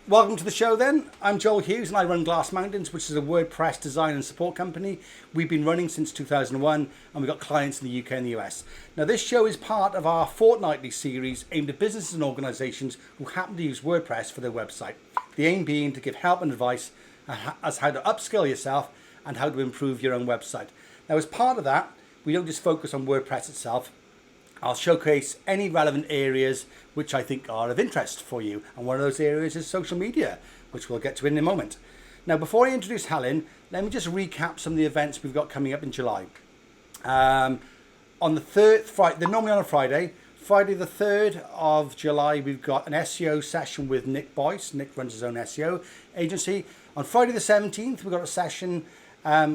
welcome to the show then. I'm Joel Hughes and I run Glass Mountains, which is a WordPress design and support company. We've been running since 2001 and we've got clients in the UK and the US. Now this show is part of our fortnightly series aimed at businesses and organisations who happen to use WordPress for their website. The aim being to give help and advice as how to upskill yourself and how to improve your own website. Now as part of that, we don't just focus on WordPress itself. I'll showcase any relevant areas which I think are of interest for you. And one of those areas is social media, which we'll get to in a moment. Now, before I introduce Helen, let me just recap some of the events we've got coming up in July. On the 3rd, Friday, they're normally on a Friday. Friday the 3rd of July, we've got an SEO session with Nick Boyce. Nick runs his own SEO agency. On Friday the 17th, we've got a session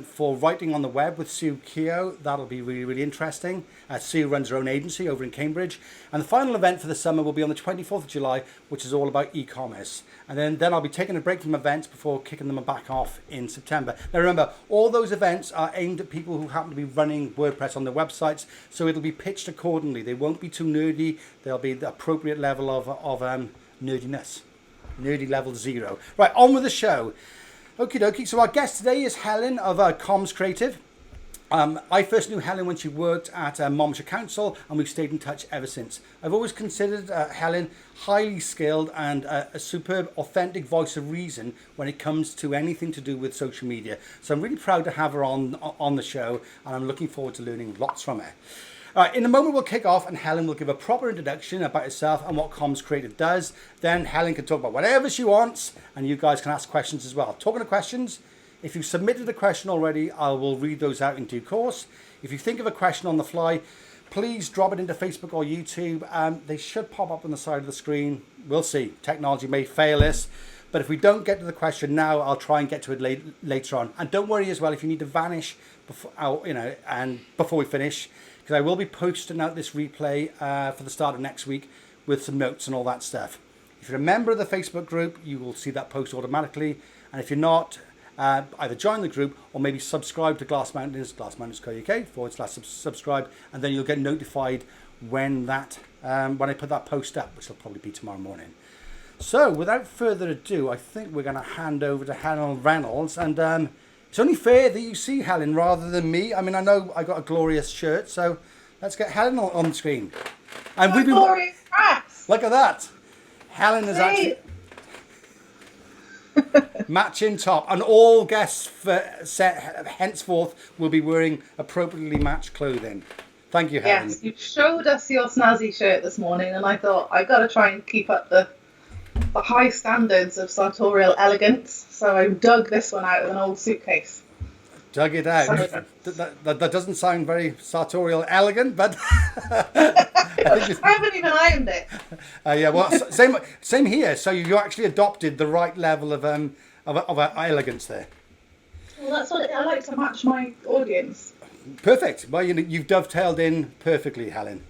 for writing on the web with Sue Keogh. That'll be really, really interesting. Sue runs her own agency over in Cambridge. And the final event for the summer will be on the 24th of July, which is all about e-commerce. And then I'll be taking a break from events before kicking them back off in September. Now remember, all those events are aimed at people who happen to be running WordPress on their websites, so it'll be pitched accordingly. They won't be too nerdy. They'll be the appropriate level of nerdiness. Nerdy level 0. Right, on with the show. Okie dokie, so our guest today is Helen of Comms Creative. I first knew Helen when she worked at Monmouthshire Council and we've stayed in touch ever since. I've always considered Helen highly skilled and a superb, authentic voice of reason when it comes to anything to do with social media. So I'm really proud to have her on the show and I'm looking forward to learning lots from her. All right, in a moment we'll kick off and Helen will give a proper introduction about herself and what Comms Creative does. Then Helen can talk about whatever she wants and you guys can ask questions as well. Talking to questions, if you've submitted a question already, I will read those out in due course. If you think of a question on the fly, please drop it into Facebook or YouTube. They should pop up on the side of the screen. We'll see. Technology may fail us. But if we don't get to the question now, I'll try and get to it later on. And don't worry as well if you need to vanish before we finish, because I will be posting out this replay for the start of next week with some notes and all that stuff. If you're a member of the Facebook group, you will see that post automatically. And if you're not, either join the group or maybe subscribe to Glass Mountains, glassmountains.co.uk/subscribe, and then you'll get notified when I put that post up, which will probably be tomorrow morning. So without further ado, I think we're going to hand over to Helen Reynolds, and it's only fair that you see Helen rather than me. I mean, I know I got a glorious shirt, so let's get Helen on the screen. And we've been glorious hats. Look at that. Helen is actually matching top, and all guests henceforth will be wearing appropriately matched clothing. Thank you, Helen. Yes, you showed us your snazzy shirt this morning, and I thought I've got to try and keep up the high standards of sartorial elegance, so I dug this one out of an old suitcase. Dug it out. That doesn't sound very sartorial elegant, but I haven't even ironed it. Yeah, well, same here. So you actually adopted the right level of elegance there. Well, that's what I like to match my audience. Perfect. Well, you've dovetailed in perfectly, Helen.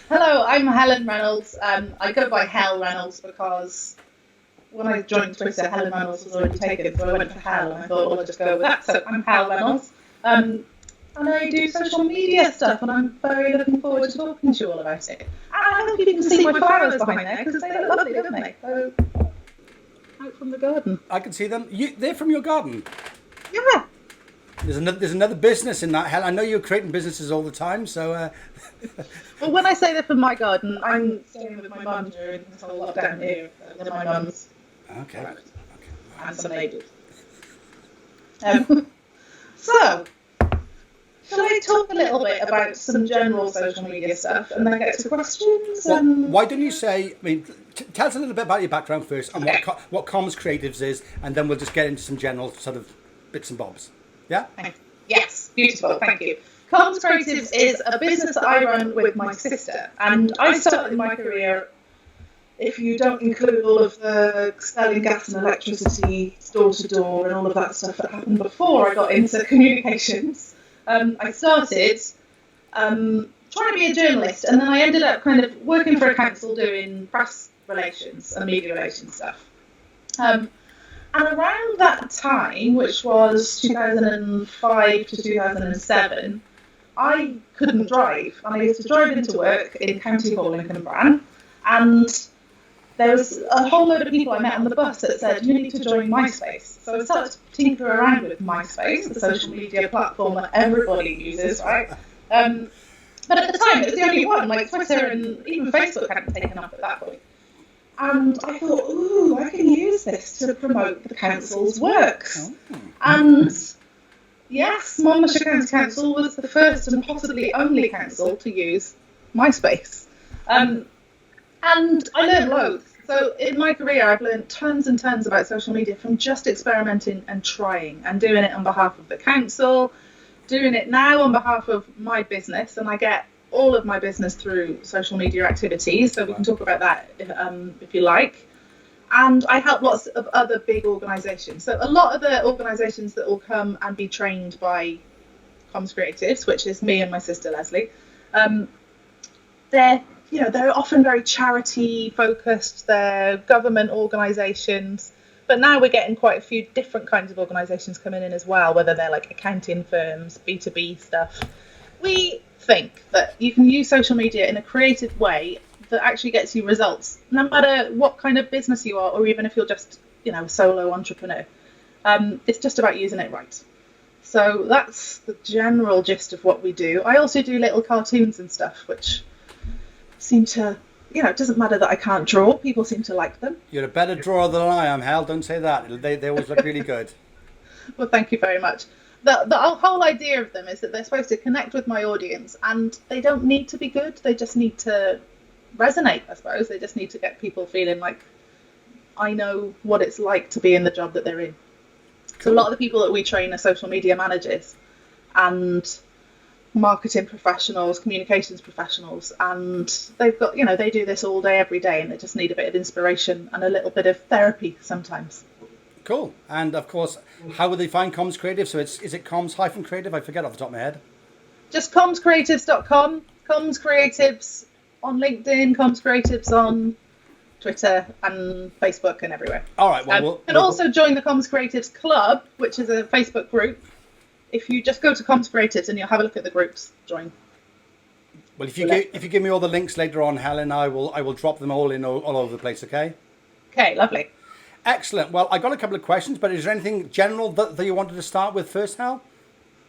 Hello, I'm Helen Reynolds. I go by Hel Reynolds because when I joined Twitter, Helen Reynolds was already taken, so I went for Hel, and I thought, well, I'll just go with that. So I'm Hel Reynolds, and I do social media stuff, and I'm very looking forward to talking to you all about it. And I hope you can see my flowers behind there, because they look lovely, don't they? So, out from the garden. I can see them. They're from your garden? Yeah. There's another business in that, Helen. I know you're creating businesses all the time, so... Well, when I say they're from my garden, I'm staying with my mum during this whole lockdown here. They're my mum's. Okay. And some neighbours. So, shall I talk a little bit about some general social media stuff and then get to questions? Well, why don't you say, tell us a little bit about your background first and what Comms Creatives is, and then we'll just get into some general sort of bits and bobs. Yeah? Yes, beautiful, thank you. Comms Creatives is a business that I run with my sister, and I started my career, if you don't include all of the selling gas and electricity door to door and all of that stuff that happened before I got into communications. I started trying to be a journalist, and then I ended up kind of working for a council doing press relations and media relations stuff. And around that time, which was 2005 to 2007, I couldn't drive, and I used to drive into work in County Hall in Cwmbran, and there was a whole load of people I met on the bus that said, you need to join MySpace. So I started to tinker around with MySpace, the social media platform that everybody uses, right? But at the time, it was the only one. Like Twitter and even Facebook hadn't taken off at that point. And I thought, ooh, I can use this to promote the council's works. Oh. And yes, Monmouthshire County Council was the first and possibly only council to use MySpace. And I learned loads. So in my career, I've learned tons and tons about social media from just experimenting and trying and doing it on behalf of the council, doing it now on behalf of my business. And I get all of my business through social media activities. So we can talk about that if you like. And I help lots of other big organisations. So a lot of the organisations that will come and be trained by Comms Creatives, which is me and my sister Leslie, they're often very charity focused. They're government organisations, but now we're getting quite a few different kinds of organisations coming in as well, whether they're like accounting firms, B2B stuff. We think that you can use social media in a creative way that actually gets you results, no matter what kind of business you are, or even if you're just, a solo entrepreneur. It's just about using it right. So that's the general gist of what we do. I also do little cartoons and stuff, which seem to, it doesn't matter that I can't draw. People seem to like them. You're a better drawer than I am, Hal. Don't say that. They always look really good. Well, thank you very much. The whole idea of them is that they're supposed to connect with my audience, and they don't need to be good. They just need to resonate, I suppose. They just need to get people feeling like, I know what it's like to be in the job that they're in. Cool. So a lot of the people that we train are social media managers and marketing professionals, communications professionals, and they've got, they do this all day, every day, and they just need a bit of inspiration and a little bit of therapy sometimes. Cool. And of course, how would they find Comms Creative? So is it comms-creative? I forget off the top of my head. Just commscreatives.com, Comms Creatives on LinkedIn, Comms Creatives on Twitter and Facebook and everywhere. All right. Well, you can also join the Comms Creatives Club, which is a Facebook group. If you just go to Comms Creatives and you'll have a look at the groups, join. Well, if you give me all the links later on, Helen, I will drop them all in all over the place. Okay. Okay. Lovely. Excellent. Well, I got a couple of questions, but is there anything general that you wanted to start with first, Hal?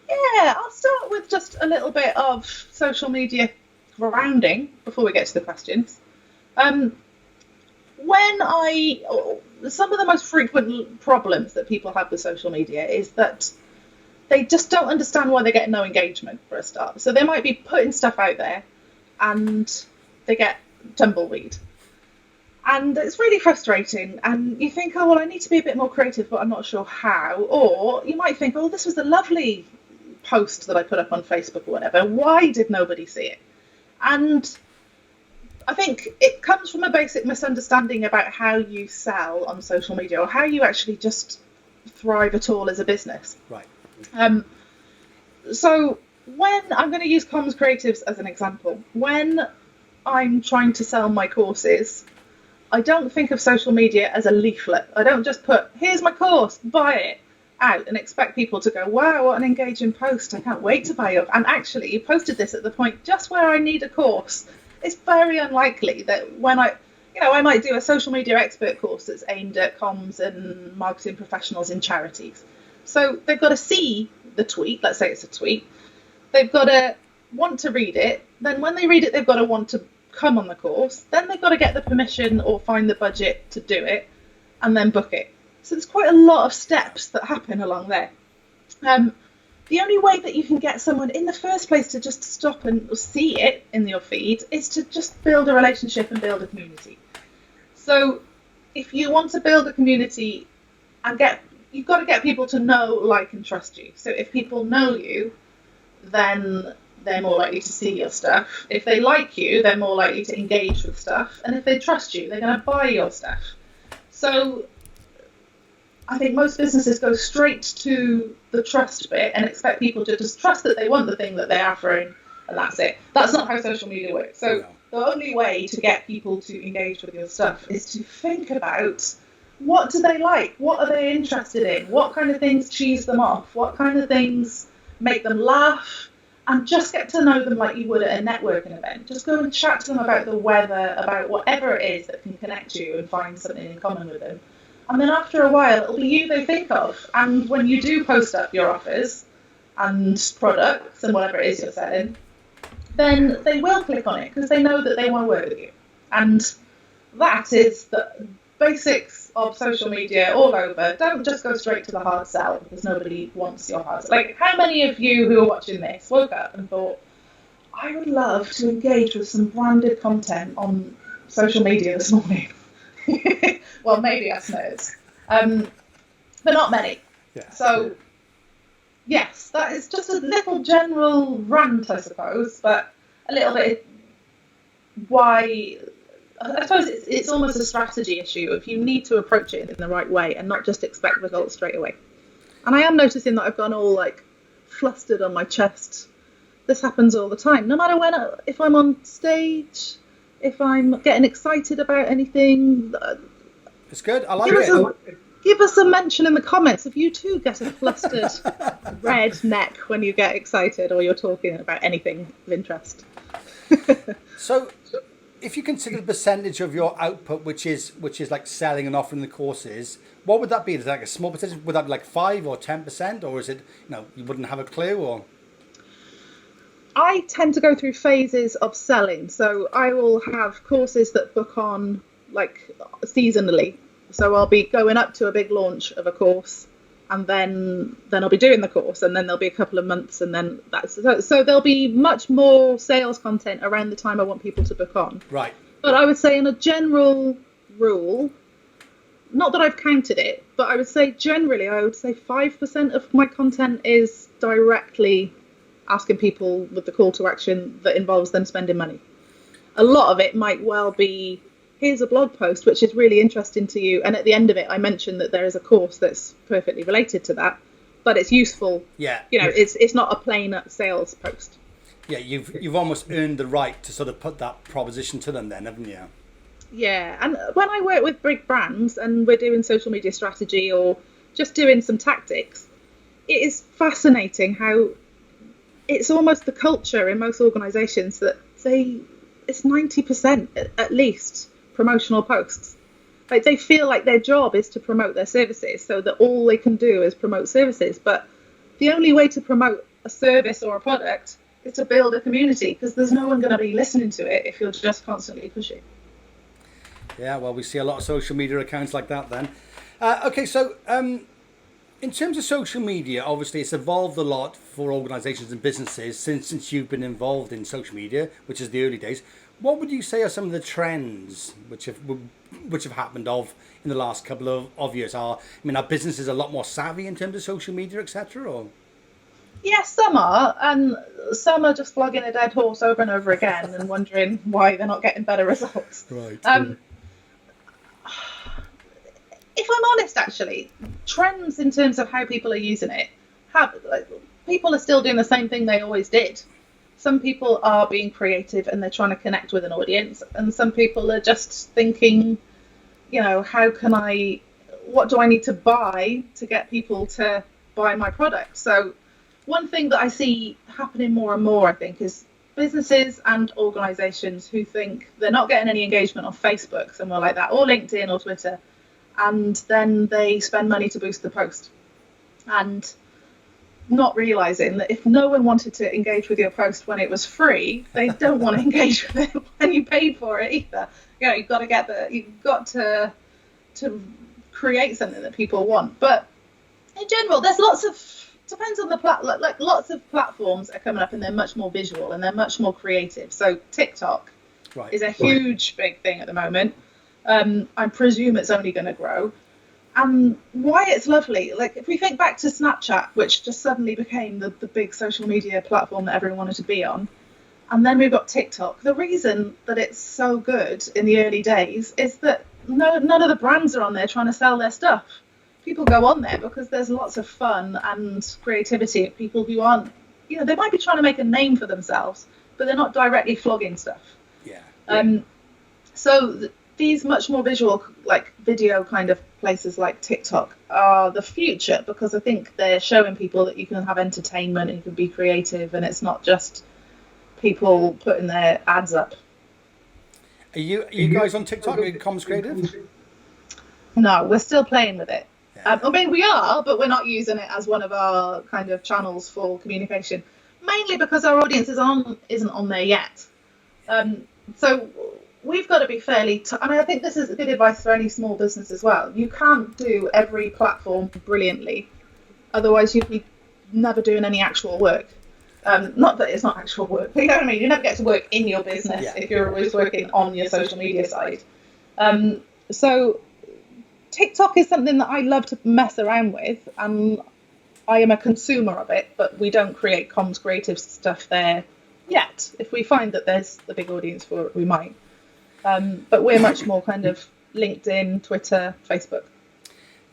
Yeah, I'll start with just a little bit of social media grounding before we get to the questions. Some of the most frequent problems that people have with social media is that they just don't understand why they get no engagement for a start. So they might be putting stuff out there and they get tumbleweed. And it's really frustrating. And you think, oh, well, I need to be a bit more creative, but I'm not sure how. Or you might think, oh, this was a lovely post that I put up on Facebook or whatever. Why did nobody see it? And I think it comes from a basic misunderstanding about how you sell on social media or how you actually just thrive at all as a business. Right. So when I'm going to use Comms Creatives as an example, when I'm trying to sell my courses, I don't think of social media as a leaflet. I don't just put, here's my course, buy it, out and expect people to go, wow, what an engaging post. I can't wait to buy it. And actually, you posted this at the point just where I need a course. It's very unlikely that when I might do a social media expert course that's aimed at comms and marketing professionals in charities. So they've got to see the tweet. Let's say it's a tweet. They've got to want to read it. Then when they read it, they've got to want to come on the course. Then they've got to get the permission or find the budget to do it and then book it. So there's quite a lot of steps that happen along there. The only way that you can get someone in the first place to just stop and see it in your feed is to just build a relationship and build a community. So if you want to build a community and you've got to get people to know, like, and trust you. So if people know you, then they're more likely to see your stuff. If they like you, they're more likely to engage with stuff. And if they trust you, they're going to buy your stuff. So I think most businesses go straight to the trust bit and expect people to just trust that they want the thing that they're offering, and that's it. That's not how social media works. So the only way to get people to engage with your stuff is to think about, what do they like? What are they interested in? What kind of things cheese them off? What kind of things make them laugh? and just get to know them like you would at a networking event. Just go and chat to them about the weather, about whatever it is that can connect you and find something in common with them. And then after a while, it'll be you they think of. And when you do post up your offers and products and whatever it is you're selling, then they will click on it because they know that they want to work with you. And that is the basics of social media all over. Don't just go straight to the hard sell because nobody wants your hard sell. Like, how many of you who are watching this woke up and thought, I would love to engage with some branded content on social media this morning? Well, maybe us nerds. But not many. Yeah. So, yes, that is just a little general rant, I suppose, but a little bit why... I suppose it's almost a strategy issue if you need to approach it in the right way and not just expect results straight away. And I am noticing that I've gone all like flustered on my chest. This happens all the time. No matter when, if I'm on stage, if I'm getting excited about anything. It's good. I like it. Give us a mention in the comments if you too get a flustered red neck when you get excited or you're talking about anything of interest. So, if you consider the percentage of your output, which is like selling and offering the courses, what would that be? Is that like a small percentage? Would that be like 5 or 10%, or is it, you wouldn't have a clue? Or I tend to go through phases of selling, so I will have courses that book on like seasonally. So I'll be going up to a big launch of a course, and then I'll be doing the course, and then there'll be a couple of months, and then so there'll be much more sales content around the time I want people to book on. Right. But I would say in a general rule, not that I've counted it, but I would say generally, I would say 5% of my content is directly asking people with the call to action that involves them spending money. A lot of it might well be, here's a blog post which is really interesting to you, and at the end of it I mentioned that there is a course that's perfectly related to that, but it's useful. Yeah. It's not a plain sales post. Yeah, you've almost earned the right to sort of put that proposition to them then, haven't you? Yeah, and when I work with big brands and we're doing social media strategy or just doing some tactics, it is fascinating how it's almost the culture in most organisations that it's 90% at least promotional posts. Like, they feel like their job is to promote their services, so that all they can do is promote services. But the only way to promote a service or a product is to build a community, because there's no one going to be listening to it if you're just constantly pushing. Yeah, well, we see a lot of social media accounts like that then. Okay, so in terms of social media, obviously it's evolved a lot for organisations and businesses since you've been involved in social media, which is the early days. What would you say are some of the trends which have happened in the last couple of years? Are businesses a lot more savvy in terms of social media, etc.? Or? Yes, some are, and some are just flogging a dead horse over and over again and wondering why they're not getting better results. Right. If I'm honest, actually, trends in terms of how people are using it people are still doing the same thing they always did. Some people are being creative and they're trying to connect with an audience, and some people are just thinking, what do I need to buy to get people to buy my product? So one thing that I see happening more and more, I think, is businesses and organisations who think they're not getting any engagement on Facebook, somewhere like that, or LinkedIn or Twitter, and then they spend money to boost the post. And not realising that if no one wanted to engage with your post when it was free, they don't want to engage with it when you paid for it either. You've got to create something that people want. But in general, there's depends on the lots of platforms are coming up and they're much more visual and they're much more creative. So TikTok is a huge big thing at the moment. I presume it's only going to grow. And why it's lovely, like if we think back to Snapchat, which just suddenly became the big social media platform that everyone wanted to be on, and then we've got TikTok. The reason that it's so good in the early days is that none of the brands are on there trying to sell their stuff. People go on there because there's lots of fun and creativity. People who aren't, they might be trying to make a name for themselves, but they're not directly flogging stuff. Yeah. So these much more visual, like video kind of places like TikTok are the future, because I think they're showing people that you can have entertainment and you can be creative, and it's not just people putting their ads up. Are you guys on TikTok? Are you Comms Creative? No, we're still playing with it. Yeah. I mean, we are, but we're not using it as one of our kind of channels for communication, mainly because our audience isn't on there yet. So we've got to be fairly. I mean, I think this is good advice for any small business as well. You can't do every platform brilliantly, otherwise you'd be never doing any actual work. Not that it's not actual work, but you know what I mean. You never get to work in your business if you're always working on your social media side. So TikTok is something that I love to mess around with, and I am a consumer of it, but we don't create comms creative stuff there yet. If we find that there's a big audience for it, we might. But we're much more kind of LinkedIn, Twitter, Facebook.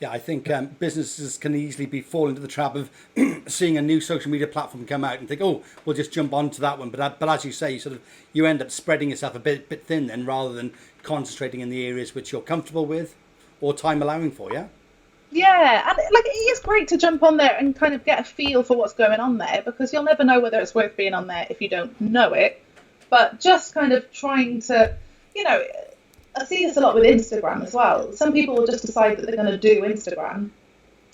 Yeah, I think businesses can easily fall into the trap of seeing a new social media platform come out and think, oh, we'll just jump onto that one. But as you say, you end up spreading yourself a bit thin then, rather than concentrating in the areas which you're comfortable with or time allowing for, yeah? Yeah, and like, it is great to jump on there and kind of get a feel for what's going on there, because you'll never know whether it's worth being on there if you don't know it. But just kind of trying to, I see this a lot with Instagram as well. Some people will just decide that they're going to do Instagram,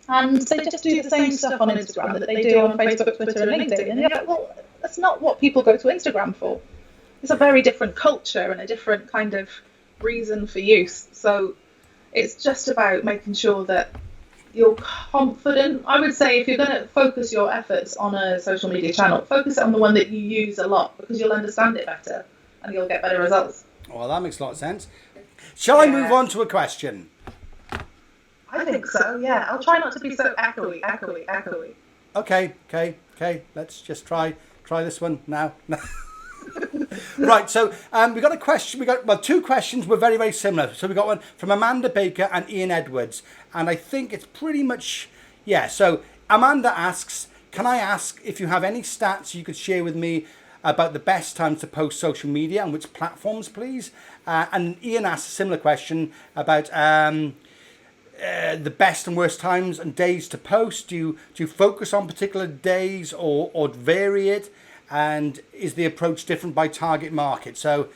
and they just do the same stuff on Instagram that they do on Facebook, Twitter, and LinkedIn. And you're like, well, that's not what people go to Instagram for. It's a very different culture and a different kind of reason for use. So it's just about making sure that you're confident. I would say if you're going to focus your efforts on a social media channel, focus it on the one that you use a lot, because you'll understand it better and you'll get better results. Well, that makes a lot of sense. Shall I move on to a question? I think so, yeah. I'll try not to be so echoey. Okay. Let's just try this one now. Right, so we got a question. We got two questions. Were very, very similar. So we got one from Amanda Baker and Ian Edwards, and I think it's pretty much So Amanda asks, "Can I ask if you have any stats you could share with me about the best times to post social media and which platforms, please?" And Ian asks a similar question about the best and worst times and days to post. Do you focus on particular days or vary it? And is the approach different by target market? So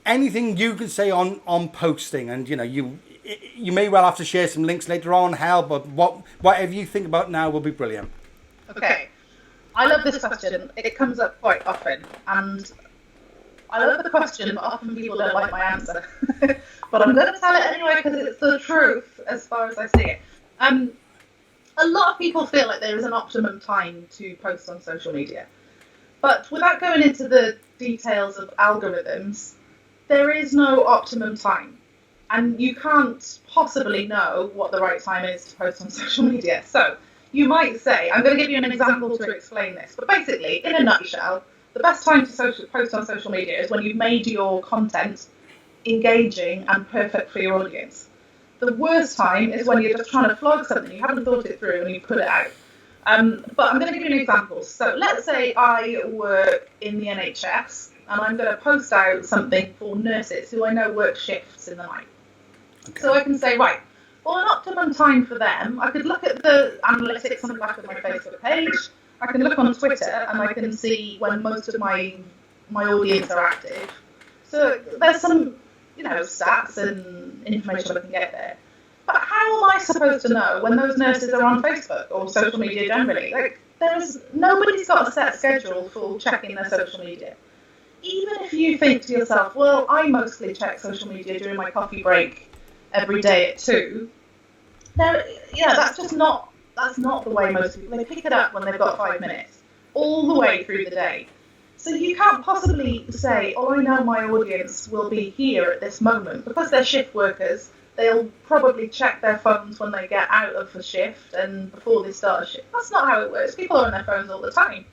anything you can say on posting, and you may well have to share some links later on, Hal, but whatever you think about now will be brilliant. Okay, I love this question. It comes up quite often, and I love the question, but often people don't like my answer. But I'm going to tell it anyway because it's the truth as far as I see it. A lot of people feel like there is an optimum time to post on social media. But without going into the details of algorithms, there is no optimum time. And you can't possibly know what the right time is to post on social media. So you might say, I'm going to give you an example to explain this. But basically, in a nutshell, the best time to post on social media is when you've made your content engaging and perfect for your audience. The worst time is when you're just trying to flog something, you haven't thought it through and you put it out. But I'm going to give you an example. So let's say I work in the NHS and I'm going to post out something for nurses who I know work shifts in the night. Okay. So I can say, right, well, an optimum time for them, I could look at the analytics on the back of my Facebook page. I can look on Twitter and I can see when most of my audience are active. So there's some, stats and information I can get there. But how am I supposed to know when those nurses are on Facebook or social media generally? Nobody's got a set schedule for checking their social media. Even if you think to yourself, well, I mostly check social media during my coffee break every day at 2. That's not the way most people, they pick it up when they've got 5 minutes, all the way through the day. So you can't possibly say, oh, I know my audience will be here at this moment, because they're shift workers. They'll probably check their phones when they get out of a shift and before they start a shift. That's not how it works. People are on their phones all the time.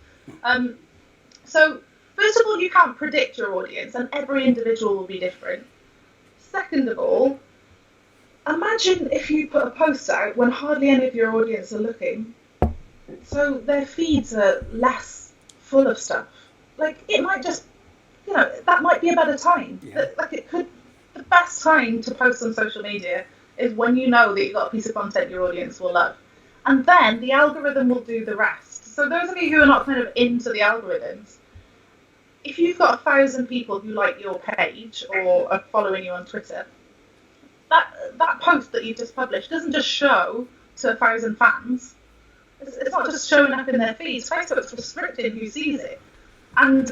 So first of all, you can't predict your audience, and every individual will be different. Second of all, imagine if you put a post out when hardly any of your audience are looking, so their feeds are less full of stuff. Like, it might just, that might be a better time. Yeah. the best time to post on social media is when you know that you've got a piece of content your audience will love. And then the algorithm will do the rest. So those of you who are not kind of into the algorithms, if you've got 1,000 people who like your page or are following you on Twitter, that post that you've just published doesn't just show to 1,000 fans. It's not just showing up in their feeds. Facebook's restricting who sees it. And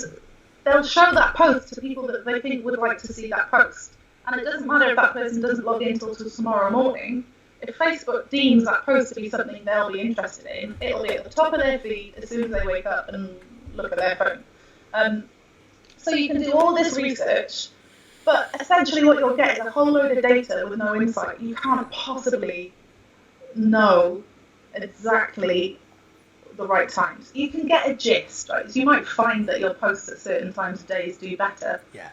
they'll show that post to people that they think would like to see that post. And it doesn't matter if that person doesn't log in until tomorrow morning. If Facebook deems that post to be something they'll be interested in, it'll be at the top of their feed as soon as they wake up and look at their phone. So you can do all this research, but essentially what you'll get is a whole load of data with no insight. You can't possibly know exactly the right times. You can get a gist, right? So you might find that your posts at certain times of days do better. Yeah.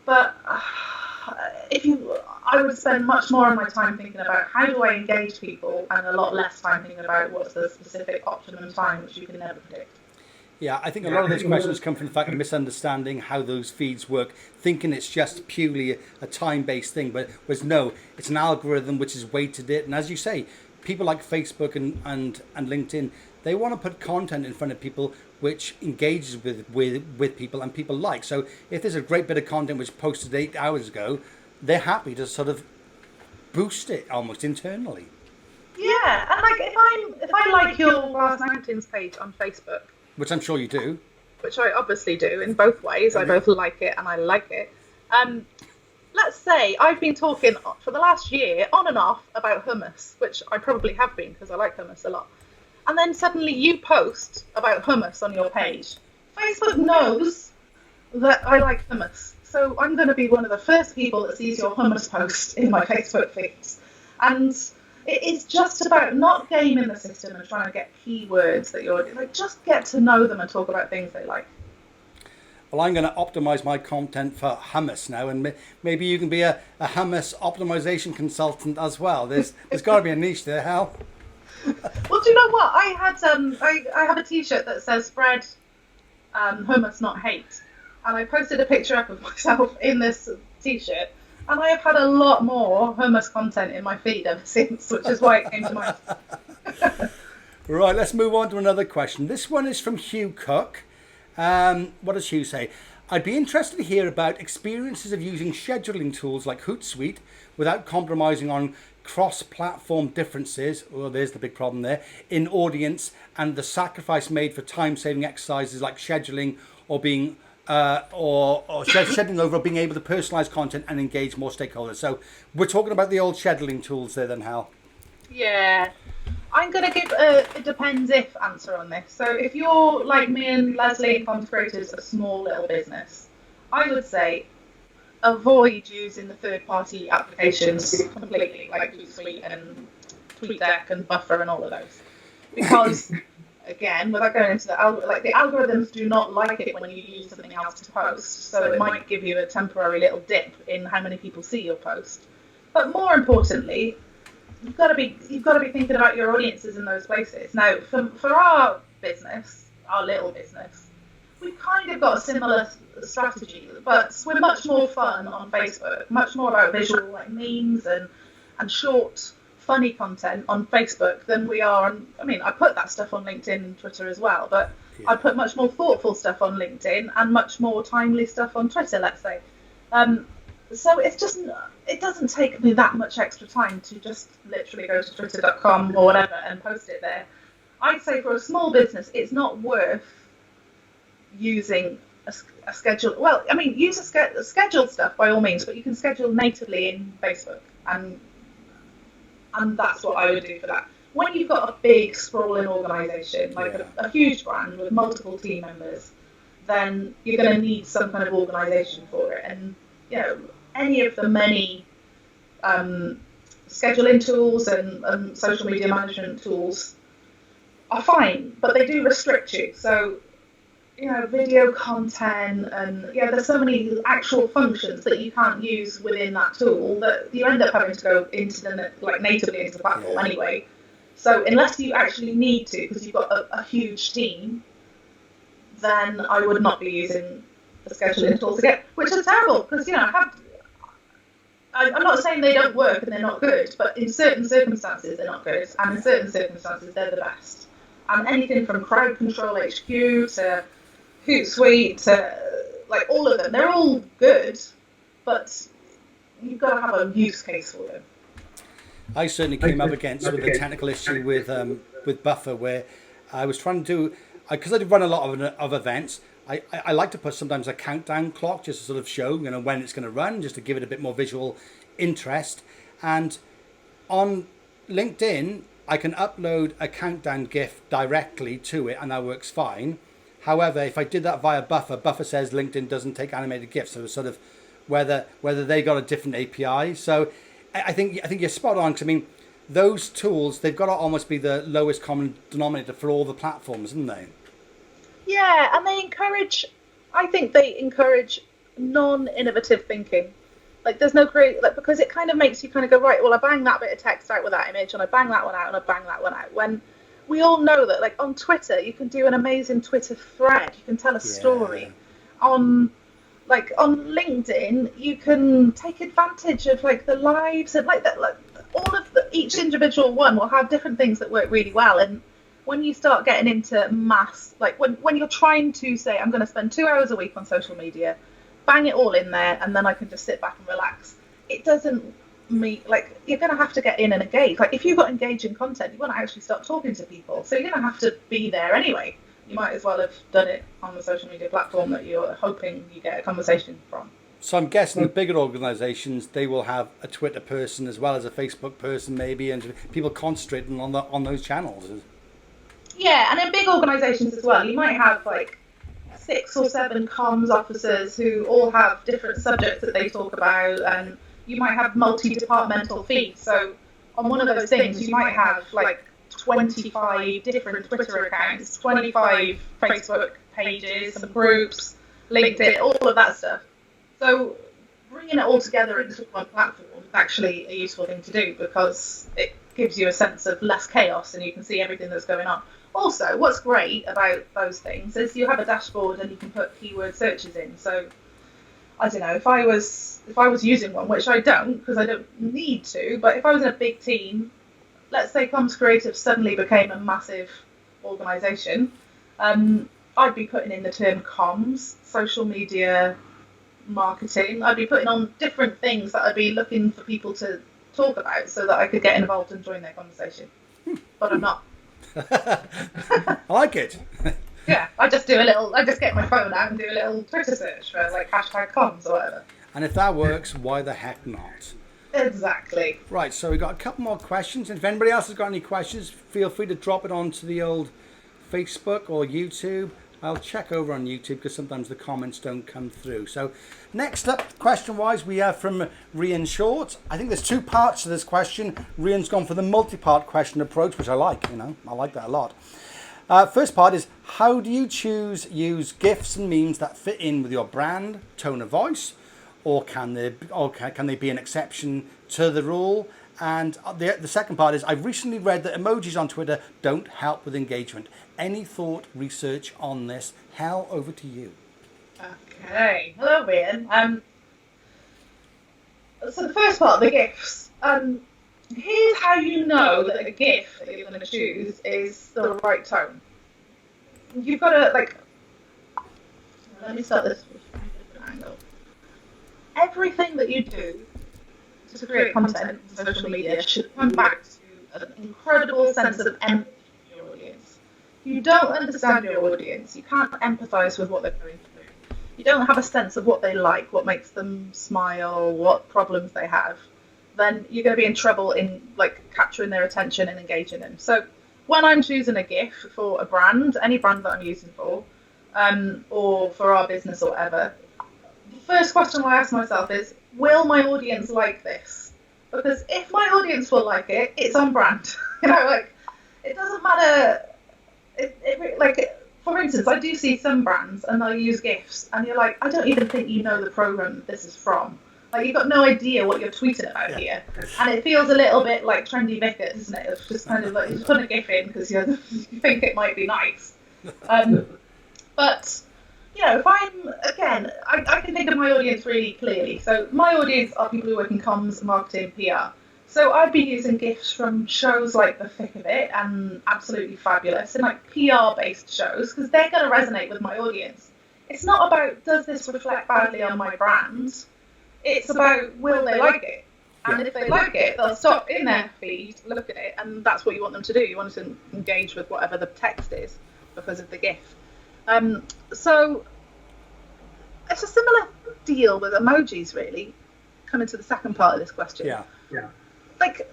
But I would spend much more of my time thinking about how do I engage people, and a lot less time thinking about what's the specific optimum time, which you can never predict. Yeah, I think a lot of those questions come from the fact of misunderstanding how those feeds work, thinking it's just purely a time-based thing, but whereas no, it's an algorithm which has weighted it. And as you say, people like Facebook and LinkedIn, they want to put content in front of people which engages with people and people like. So if there's a great bit of content which posted 8 hours ago, they're happy to sort of boost it almost internally. Yeah, and like if I like your Glass Mountains page on Facebook, which I'm sure you do. Which I obviously do in both ways. I both like it and I like it. Let's say I've been talking for the last year on and off about hummus, which I probably have been because I like hummus a lot. And then suddenly you post about hummus on your page. Facebook knows that I like hummus. So I'm going to be one of the first people that sees your hummus post in my Facebook feeds. And it is just about not gaming the system and trying to get keywords that you're like, just get to know them and talk about things they like. Well, I'm going to optimize my content for hummus now, and maybe you can be a hummus optimization consultant as well. There's got to be a niche there, Hal. Well, do you know what? I have a T-shirt that says "Spread hummus, not hate," and I posted a picture up of myself in this T-shirt. And I have had a lot more hummus content in my feed ever since, which is why it came to mind. Right, let's move on to another question. This one is from Hugh Cook. What does Hugh say? I'd be interested to hear about experiences of using scheduling tools like Hootsuite without compromising on cross-platform differences, well, there's the big problem there, in audience, and the sacrifice made for time-saving exercises like scheduling or being or scheduling over, being able to personalize content and engage more stakeholders. So we're talking about the old scheduling tools there then, Hal. Yeah. I'm going to give a it depends if answer on this. So if you're like me and Leslie and Content Creators, a small little business, I would say avoid using the third-party applications completely, like Hootsuite and TweetDeck and Buffer and all of those. Because again, without going into the algorithms do not like it when you use something else to post, so it might give you a temporary little dip in how many people see your post. But more importantly, you've got to be thinking about your audiences in those places. Now, for our business, our little business, we've kind of got a similar strategy, but we're much more fun on Facebook, much more about visual like memes and short, funny content on Facebook than we are on. I mean, I put that stuff on LinkedIn and Twitter as well, but yeah. I put much more thoughtful stuff on LinkedIn and much more timely stuff on Twitter, let's say. So it doesn't take me that much extra time to just literally go to twitter.com or whatever and post it there. I'd say for a small business, it's not worth using a schedule. Well, I mean, use a scheduled stuff by all means, but you can schedule natively in Facebook, and that's what I would do for that. When you've got a big sprawling organisation, like a huge brand with multiple team members, then you're going to need some kind of organisation for it. And you know, any of the many scheduling tools and social media management tools are fine, but they do restrict you. So, you know, video content and there's so many actual functions that you can't use within that tool that you end up having to go into natively into the platform anyway. So unless you actually need to, because you've got a huge team, then I would not be using the scheduling tools again, which is terrible because I'm not saying they don't work and they're not good, but in certain circumstances they're not good, and in certain circumstances they're the best. And anything from Crowd Control HQ to Hootsuite to like all of them, they're all good, but you've got to have a use case for them. I certainly came up against with a technical issue with Buffer where I was trying to do, because I run a lot of events. I like to put sometimes a countdown clock just to sort of show, when it's going to run, just to give it a bit more visual interest. And on LinkedIn, I can upload a countdown GIF directly to it, and that works fine. However, if I did that via Buffer says LinkedIn doesn't take animated GIFs, so it's sort of whether they got a different API. So I think you're spot on. 'Cause I mean, those tools, they've got to almost be the lowest common denominator for all the platforms, haven't they? Yeah, and I think they encourage non-innovative thinking. Like, there's no because it kind of makes you kind of go, right, well, I bang that bit of text out with that image, and I bang that one out, and I bang that one out. When we all know that, like, on Twitter, you can do an amazing Twitter thread. You can tell a story. On LinkedIn, you can take advantage of, like, the lives and, like, that, like, each individual one will have different things that work really well. And when you start getting into mass, like when you're trying to say, I'm going to spend 2 hours a week on social media, bang it all in there, and then I can just sit back and relax. It doesn't mean, like, you're going to have to get in and engage. Like, if you've got engaging content, you want to actually start talking to people. So you're going to have to be there anyway. You might as well have done it on the social media platform that you're hoping you get a conversation from. So I'm guessing the bigger organisations, they will have a Twitter person as well as a Facebook person maybe, and people concentrating on those channels. Yeah, and in big organisations as well, you might have like 6 or 7 comms officers who all have different subjects that they talk about, and you might have multi-departmental feeds. So on one of those things, you might have like 25 different Twitter accounts, 25 Facebook pages, some groups, LinkedIn, all of that stuff. So bringing it all together into one platform is actually a useful thing to do because it gives you a sense of less chaos and you can see everything that's going on. Also, what's great about those things is you have a dashboard and you can put keyword searches in. So I don't know, if I was using one, which I don't because I don't need to, but if I was in a big team, let's say Comms Creative suddenly became a massive organisation, I'd be putting in the term comms, social media, marketing. I'd be putting on different things that I'd be looking for people to talk about so that I could get involved and join their conversation. But I'm not. I like it. Yeah, I just get my phone out and do a little Twitter search for like #comms or whatever. And if that works, why the heck not? Exactly. Right, so we've got a couple more questions. And if anybody else has got any questions, feel free to drop it onto the old Facebook or YouTube. I'll check over on YouTube because sometimes the comments don't come through. So next up, question-wise, we have from Rian Short. I think there's 2 parts to this question. Rian's gone for the multi-part question approach, which I like. I like that a lot. First part is, how do you use GIFs and memes that fit in with your brand, tone of voice, or can they be an exception to the rule? And the second part is, I've recently read that emojis on Twitter don't help with engagement. Any thought, research on this? Hal, over to you. Okay. Hello, Ian. So the first part, the GIFs. Here's how you know that a GIF that you're going to choose is the right tone. You've got to, let me start this with a different angle. Everything that you do to create content on social media should come back to an incredible sense of empathy for your audience. You don't understand your audience. You can't empathise with what they're going through. You don't have a sense of what they like, what makes them smile, what problems they have. Then you're going to be in trouble in capturing their attention and engaging them. So when I'm choosing a GIF for a brand, any brand that I'm using for, or for our business or whatever, the first question I ask myself is, will my audience like this? Because if my audience will like it, it's on brand. It doesn't matter. For instance, I do see some brands and they'll use GIFs, and you're like, I don't even think you know the program this is from. You've got no idea what you're tweeting about here. And it feels a little bit like Trendy Vickers, doesn't it? It's just kind of like, you put a GIF in because you think it might be nice. But if I can think of my audience really clearly. So my audience are people who work in comms, marketing, PR. So I've been using GIFs from shows like The Thick of It and Absolutely Fabulous, and like PR-based shows, because they're going to resonate with my audience. It's not about, does this reflect badly on my brand? It's about, will they like it? And if they like it, they'll stop in their feed, look at it, and that's what you want them to do. You want them to engage with whatever the text is because of the GIF. So it's a similar deal with emojis, really. Coming to the second part of this question. Yeah. Like,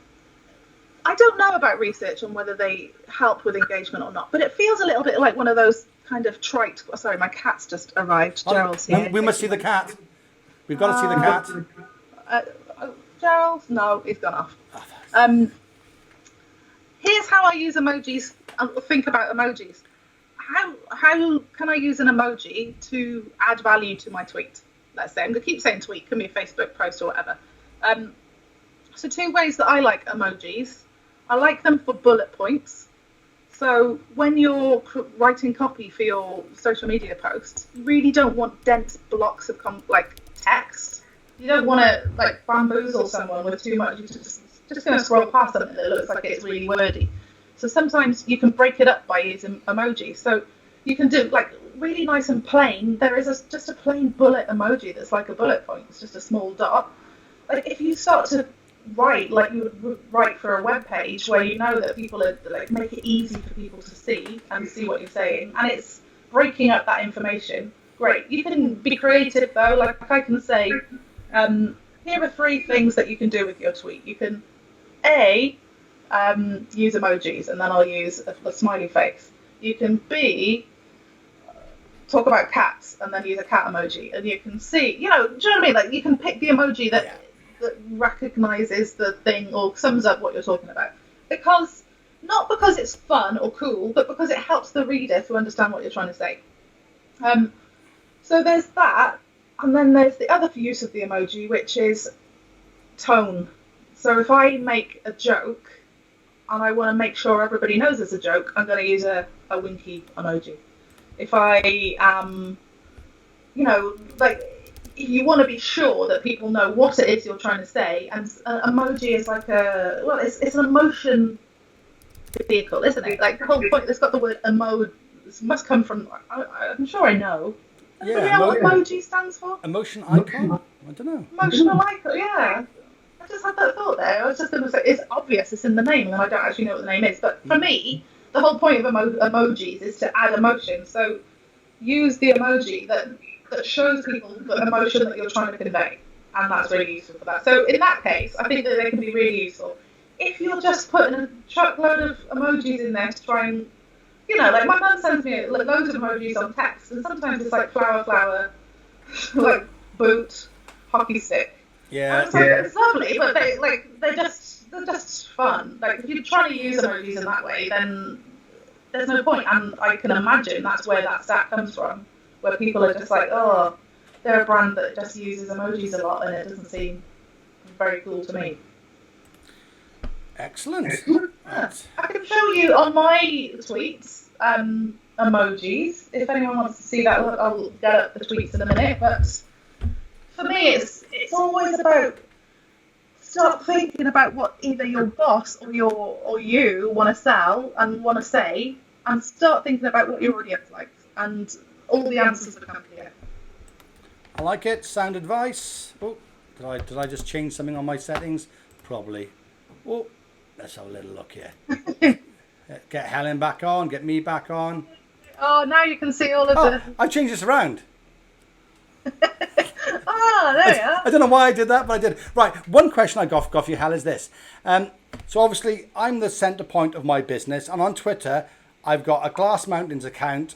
I don't know about research on whether they help with engagement or not, but it feels a little bit like one of those kind of trite. Oh, sorry, my cat's just arrived. Gerald's here. We must see the cat. We've got to see the cat. Gerald? No, he's gone off. Here's how I use emojis. Think about emojis. How can I use an emoji to add value to my tweet? Let's say I'm going to keep saying tweet. Can be a Facebook post or whatever. So 2 ways that I like emojis. I like them for bullet points. So when you're writing copy for your social media posts, you really don't want dense blocks of text. You don't want to bamboozle someone with too much. You're just going to scroll past something that looks like it's really wordy. So sometimes you can break it up by using emojis. So you can do really nice and plain. There is just a plain bullet emoji that's like a bullet point. It's just a small dot. Like if you start to write like you would write for a web page where you know that people are make it easy for people to see and see what you're saying, and it's breaking up that information. Great. You can be creative though. Like I can say, here are 3 things that you can do with your tweet. You can use emojis, and then I'll use a smiley face. You can B, talk about cats, and then use a cat emoji. And you can C, do you know what I mean? Like you can pick the emoji that recognizes the thing or sums up what you're talking about. Not because it's fun or cool, but because it helps the reader to understand what you're trying to say. So there's that. And then there's the other use of the emoji, which is tone. So if I make a joke and I want to make sure everybody knows it's a joke, I'm going to use a winky emoji. If I if you want to be sure that people know what it is you're trying to say, and an emoji is like it's an emotion vehicle, isn't it? Like the whole point, it's got the word emo. This must come from, I'm sure I know. Yeah, you know what emoji stands for? Emotion icon? I don't know. Emotional icon, yeah. I just had that thought there. I was just going to say, it's obvious, it's in the name, and I don't actually know what the name is. But for me, the whole point of emojis is to add emotion. So use the emoji that shows people the emotion that you're trying to convey. And that's really useful for that. So in that case, I think that they can be really useful. If you're just putting a truckload of emojis in there to try and, like my mum sends me loads of emojis on text, and sometimes it's like flower, like boot, hockey stick. Yeah. It's lovely, but they're just fun. Like if you're trying to use emojis in that way, then there's no point. And I can imagine that's where that stat comes from, where people are just like, oh, they're a brand that just uses emojis a lot, and it doesn't seem very cool to me. Excellent. Yeah. I can show you on my tweets emojis. If anyone wants to see that, I'll get up the tweets in a minute. But for me, it's always about stop thinking about what either your boss or you want to sell and want to say, and start thinking about what your audience likes, and all the answers will come clear. I like it. Sound advice. Oh, did I just change something on my settings? Probably. Oh, let's have a little look here. Get Helen back on. Get me back on. Oh, now you can see all of the... I changed this around. There you are. I don't know why I did that, but I did. Right, one question I got for you, Hal, is this. So obviously, I'm the centre point of my business, and on Twitter, I've got a Glass Mountains account,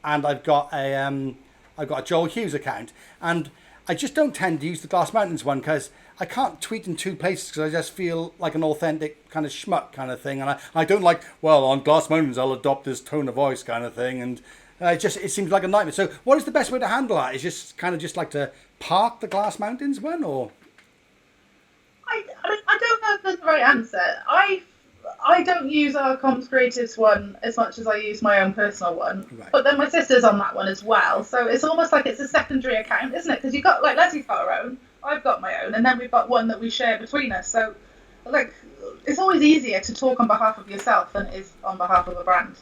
and I've got a Joel Hughes account, and I just don't tend to use the Glass Mountains one because I can't tweet in 2 places because I just feel like an authentic kind of schmuck kind of thing, and I don't like, well, on Glass Mountains I'll adopt this tone of voice kind of thing, and it seems like a nightmare. So what is the best way to handle that? Is just kind of just like to park the Glass Mountains one, or? I don't know if there's the right answer. I don't use our Comms Creatives one as much as I use my own personal one. Right. But then my sister's on that one as well. So it's almost like it's a secondary account, isn't it? Because you've got, like, Leslie's got her own, I've got my own, and then we've got one that we share between us. So, like, it's always easier to talk on behalf of yourself than it is on behalf of a brand.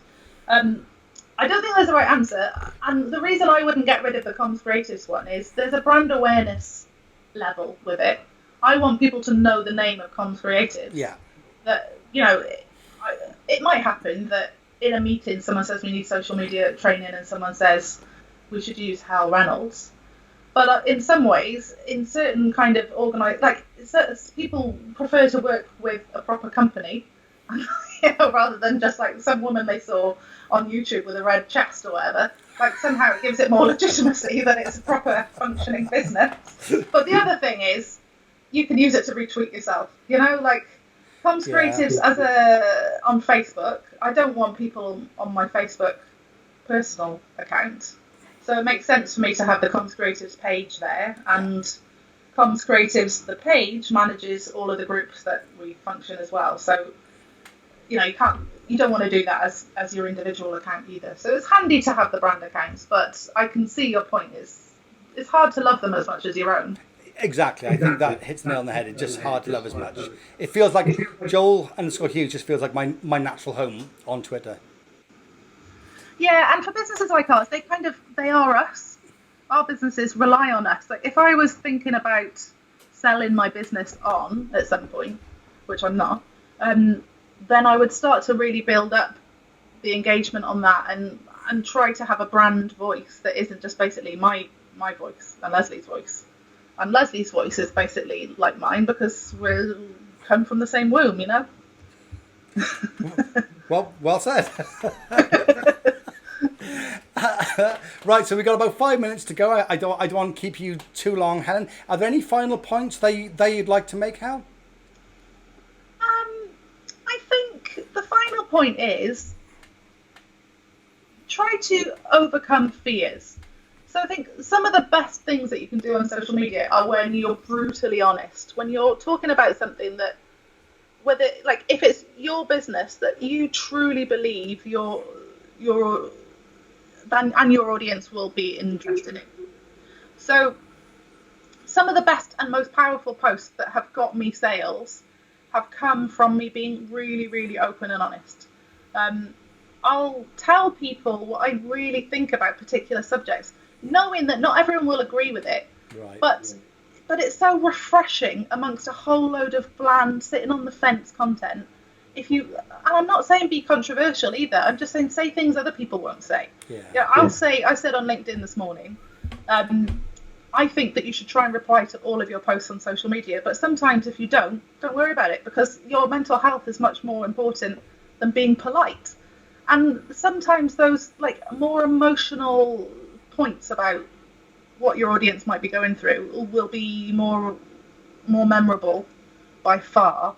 I don't think there's a right answer. And the reason I wouldn't get rid of the Comms Creatives one is there's a brand awareness level with it. I want people to know the name of Comms Creatives. Yeah. That, you know, it might happen that in a meeting someone says we need social media training and someone says we should use Helen Reynolds. But in some ways, in certain kind of organised, like, people prefer to work with a proper company, you know, rather than just like some woman they saw on YouTube with a red chest or whatever. Like, somehow it gives it more legitimacy that it's a proper functioning business. But the other thing is, you can use it to retweet yourself. You know, like, Comms Creatives on Facebook. I don't want people on my Facebook personal account. So it makes sense for me to have the Comms Creatives page there, and Comms Creatives, the page, manages all of the groups that we function as well. So, you know, you don't want to do that as your individual account either. So it's handy to have the brand accounts, but I can see your point is it's hard to love them as much as your own. Exactly. I think that hits the nail on the head. It's just hard to love as much. It feels like Joel_Hughes just feels like my natural home on Twitter. Yeah, and for businesses like ours, they are us. Our businesses rely on us. Like, if I was thinking about selling my business on at some point, which I'm not, then I would start to really build up the engagement on that and try to have a brand voice that isn't just basically my voice and Leslie's voice. And Leslie's voice is basically like mine because we come from the same womb, you know? Well said. Right, so we've got about 5 minutes to go. I don't want to keep you too long, Helen. Are there any final points that you'd like to make, Hel? I think the final point is try to overcome fears. So I think some of the best things that you can do on social media are when you're brutally honest, when you're talking about something that, whether, like, if it's your business that you truly believe your audience will be interested in. So some of the best and most powerful posts that have got me sales have come from me being really, really open and honest. I'll tell people what I really think about particular subjects, knowing that not everyone will agree with it. Right. But it's so refreshing amongst a whole load of bland, sitting on the fence content. And I'm not saying be controversial either. I'm just saying say things other people won't say. Yeah. I said on LinkedIn this morning, I think that you should try and reply to all of your posts on social media. But sometimes if you don't worry about it, because your mental health is much more important than being polite. And sometimes those, like, more emotional points about what your audience might be going through will be more memorable by far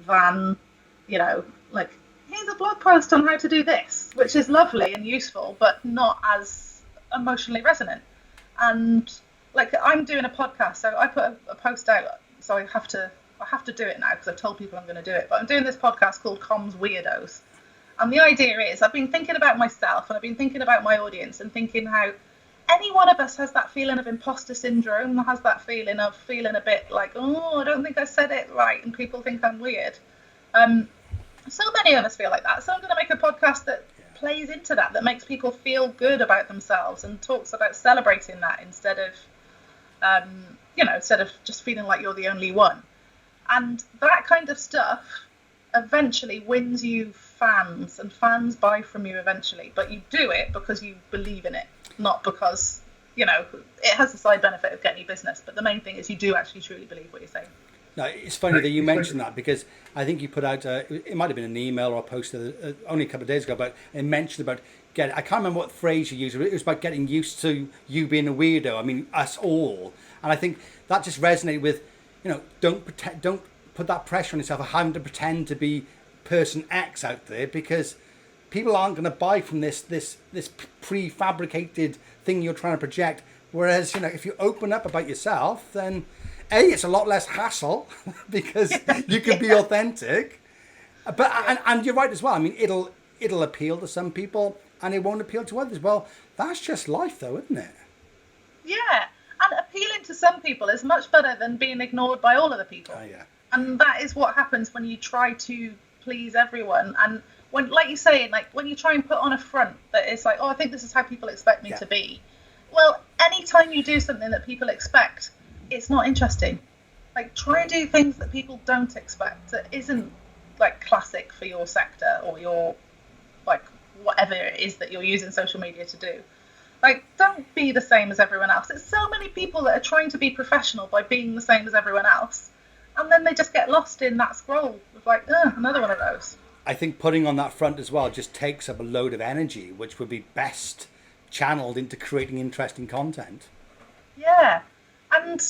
than, you know, like, here's a blog post on how to do this, which is lovely and useful, but not as emotionally resonant. And, like, I'm doing a podcast, so I put a post out, so I have to do it now because I've told people I'm going to do it. But I'm doing this podcast called Comms Weirdos. And the idea is I've been thinking about myself and I've been thinking about my audience and thinking how any one of us has that feeling of imposter syndrome, has that feeling of feeling a bit like, oh, I don't think I said it right and people think I'm weird. So many of us feel like that. So I'm going to make a podcast that plays into that makes people feel good about themselves and talks about celebrating that instead of just feeling like you're the only one. And that kind of stuff eventually wins you fans, and fans buy from you eventually. But you do it because you believe in it, not because, you know, it has the side benefit of getting you business. But the main thing is you do actually truly believe what you're saying. No, it's funny that you mentioned that because I think you put out, it might have been an email or a post only a couple of days ago, but it mentioned about I can't remember what phrase you used. It was about getting used to you being a weirdo. I mean, us all. And I think that just resonated with, you know, don't put that pressure on yourself of having to pretend to be person X out there, because people aren't going to buy from this prefabricated thing you're trying to project. Whereas, you know, if you open up about yourself, then it's a lot less hassle because you can be authentic, But and you're right as well. I mean, it'll appeal to some people and it won't appeal to others. Well, that's just life, though, isn't it? Yeah, and appealing to some people is much better than being ignored by all of the people. Oh, yeah. And that is what happens when you try to please everyone. And when, like you say, like when you try and put on a front that is like, oh, I think this is how people expect me to be. Well, anytime you do something that people expect, it's not interesting. Like, try and do things that people don't expect, that isn't like classic for your sector or your, like, whatever it is that you're using social media to do. Like, don't be the same as everyone else. There's so many people that are trying to be professional by being the same as everyone else, and then they just get lost in that scroll of like, another one of those. I think putting on that front as well just takes up a load of energy, which would be best channeled into creating interesting content. Yeah, and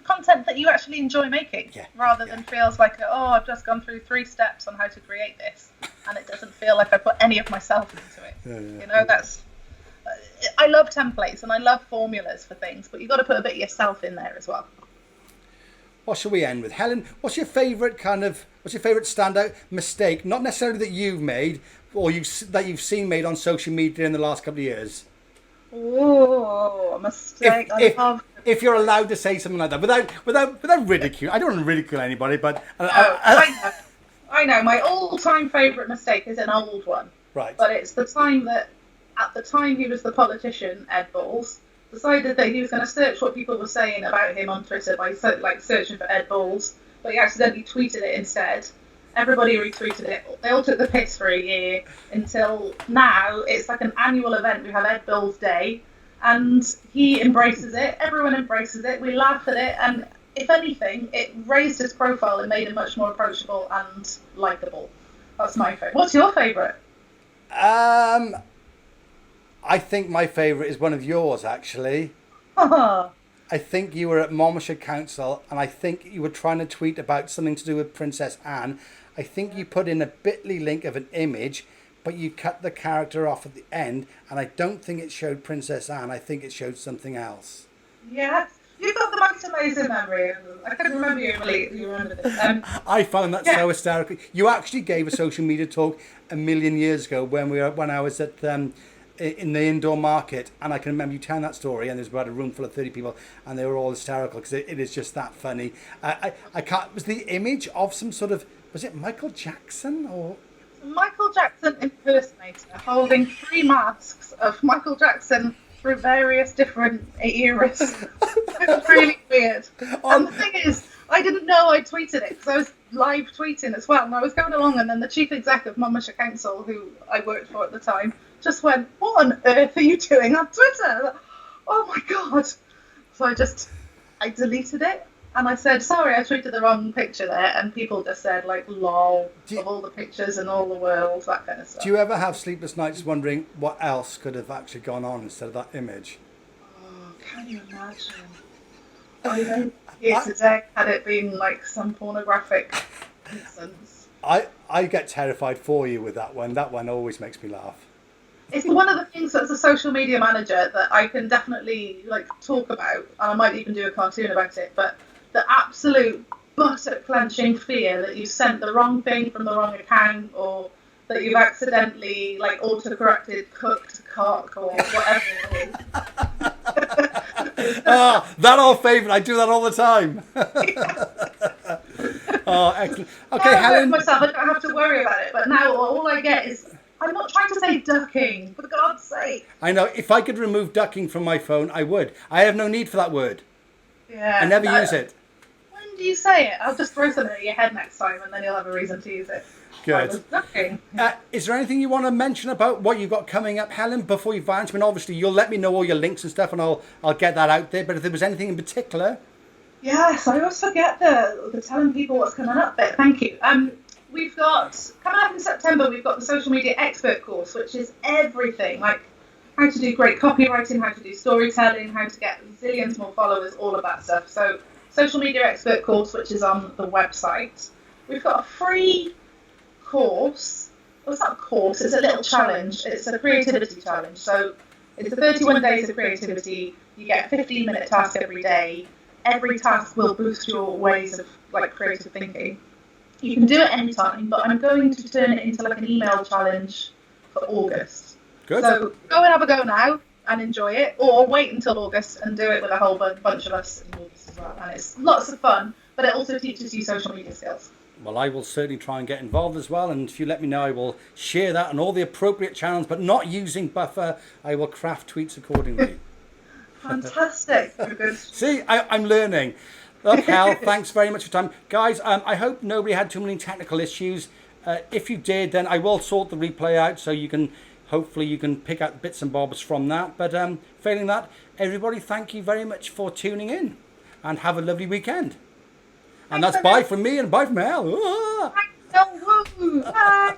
content that you actually enjoy making, rather than feels like, oh, I've just gone through 3 steps on how to create this, and it doesn't feel like I put any of myself into it. You know, that's. I love templates and I love formulas for things, but you've got to put a bit of yourself in there as well. What shall we end with? Helen, what's your favourite standout mistake, not necessarily that you've made, or that you've seen made on social media in the last couple of years? Oh, a mistake. If you're allowed to say something like that, without ridicule. I don't want to ridicule anybody, but... I know. My all-time favourite mistake is an old one. Right. But it's the time that, at the time he was the politician, Ed Balls, decided that he was going to search what people were saying about him on Twitter by searching for Ed Balls, but he accidentally tweeted it instead. Everybody retweeted it. They all took the piss for a year until now it's like an annual event. We have Ed Balls Day, and he embraces it. Everyone embraces it. We laugh at it, and if anything, it raised his profile and made him much more approachable and likable. That's my favourite. What's your favourite? I think my favourite is one of yours, actually. I think you were at Monmouthshire Council, and I think you were trying to tweet about something to do with Princess Anne. I think you put in a bit.ly link of an image, but you cut the character off at the end, and I don't think it showed Princess Anne. I think it showed something else. Yeah, you've got the most amazing memory. I couldn't remember you remember this. I found that so hysterical. You actually gave a social media talk a million years ago when I was at in the indoor market, and I can remember you telling that story, and there's about a room full of 30 people, and they were all hysterical because it is just that funny. I can't. Was the image of some sort of, was it Michael Jackson or? Michael Jackson impersonator holding 3 masks of Michael Jackson through various different eras. It was really weird. And the thing is, I didn't know I tweeted it because I was live tweeting as well, and I was going along, and then the chief exec of Monmouthshire Council, who I worked for at the time, just went, "What on earth are you doing on Twitter?" Like, oh my god! So I deleted it, and I said, "Sorry, I tweeted the wrong picture there," and people just said like, "Lol," of all the pictures in all the world, that kind of stuff. Do you ever have sleepless nights wondering what else could have actually gone on instead of that image? Oh, can you imagine? I know here today had it been like some pornographic instance. I get terrified for you with that one. That one always makes me laugh. It's one of the things as a social media manager that I can definitely like talk about, and I might even do a cartoon about it, but the absolute buttock clenching fear that you sent the wrong thing from the wrong account, or that you've accidentally like auto-corrected cooked cock or whatever it is. That old favourite. I do that all the time. Oh, excellent. Okay, now Helen. Myself, I don't have to worry about it, but now all I get is, I'm not trying to say ducking, for God's sake. I know. If I could remove ducking from my phone, I would. I have no need for that word. Yeah. I never use it. When do you say it? I'll just throw something at your head next time, and then you'll have a reason to use it. Good. Ducking. Is there anything you want to mention about what you've got coming up, Helen, before you vanish? I mean, obviously, you'll let me know all your links and stuff, and I'll get that out there. But if there was anything in particular... Yes, I always forget the telling people what's coming up bit. Thank you. We've got, coming up in September, we've got the Social Media Expert course, which is everything, like how to do great copywriting, how to do storytelling, how to get zillions more followers, all of that stuff. So, Social Media Expert course, which is on the website. We've got a free course. Well, it's not a course, it's a little challenge. It's a creativity challenge. So, it's 31 days of creativity. You get a 15-minute task every day. Every task will boost your ways of like creative thinking. You can do it anytime, but I'm going to turn it into like an email challenge for August. Good. So go and have a go now and enjoy it, or wait until August and do it with a whole bunch of us in August as well. And it's lots of fun, but it also teaches you social media skills. Well, I will certainly try and get involved as well. And if you let me know, I will share that on all the appropriate channels, but not using buffer. I will craft tweets accordingly. Fantastic. Good. See, I'm learning. Look, Hal, thanks very much for your time. Guys, I hope nobody had too many technical issues. If you did, then I will sort the replay out so you can, hopefully you can pick out bits and bobs from that. But failing that, everybody, thank you very much for tuning in and have a lovely weekend. And that's bye from me and bye from Hal. Bye.